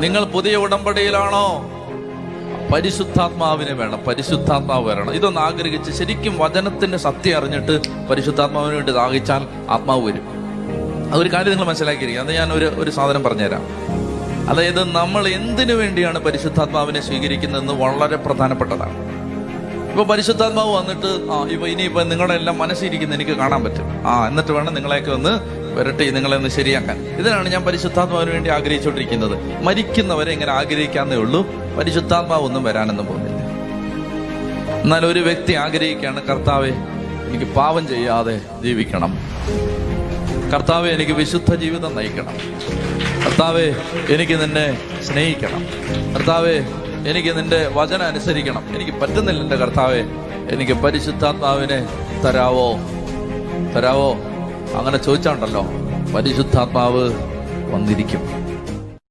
നിങ്ങൾ പുതിയ ഉടമ്പടിയിലാണോ? പരിശുദ്ധാത്മാവിനെ വേണം, പരിശുദ്ധാത്മാവ് വരണം. ഇതൊന്ന് ആഗ്രഹിച്ച് ശരിക്കും വചനത്തിന്റെ സത്യം അറിഞ്ഞിട്ട് പരിശുദ്ധാത്മാവിന് വേണ്ടി ദാഹിച്ചാൽ ആത്മാവ് വരും. അതൊരു കാര്യം നിങ്ങൾ മനസ്സിലാക്കിയിരിക്കുക. അത് ഞാൻ ഒരു സാധനം പറഞ്ഞുതരാം. അതായത് നമ്മൾ എന്തിനു വേണ്ടിയാണ് പരിശുദ്ധാത്മാവിനെ സ്വീകരിക്കുന്നതെന്ന് വളരെ പ്രധാനപ്പെട്ടതാണ്. ഇപ്പൊ പരിശുദ്ധാത്മാവ് വന്നിട്ട് ഇനിയിപ്പോ നിങ്ങളുടെ എല്ലാം മനസ്സിരിക്കുന്ന എനിക്ക് കാണാൻ പറ്റും, എന്നിട്ട് വേണം നിങ്ങളെയൊക്കെ ഒന്ന് വരട്ടെ, നിങ്ങളെ ഒന്ന് ശരിയാക്കാൻ. ഇതിനാണ് ഞാൻ പരിശുദ്ധാത്മാവിന് വേണ്ടി ആഗ്രഹിച്ചുകൊണ്ടിരിക്കുന്നത്. മരിക്കുന്നവരെ ഇങ്ങനെ ആഗ്രഹിക്കാന്നേ ഉള്ളൂ, പരിശുദ്ധാത്മാവ് ഒന്നും വരാനൊന്നും പോകുന്നില്ല. എന്നാൽ ഒരു വ്യക്തി ആഗ്രഹിക്കുകയാണ്, കർത്താവേ എനിക്ക് പാപം ചെയ്യാതെ ജീവിക്കണം, കർത്താവേ എനിക്ക് വിശുദ്ധ ജീവിതം നയിക്കണം, കർത്താവേ എനിക്ക് നിന്നെ സ്നേഹിക്കണം, കർത്താവേ എനിക്ക് നിന്റെ വചനം അനുസരിക്കണം, എനിക്ക് പറ്റുന്നില്ല എൻ്റെ കർത്താവേ, എനിക്ക് പരിശുദ്ധാത്മാവിനെ തരാവോ തരാവോ. അങ്ങനെ ചോദിച്ചാണ്ടല്ലോ പരിശുദ്ധാത്മാവ് വന്നിരിക്കും.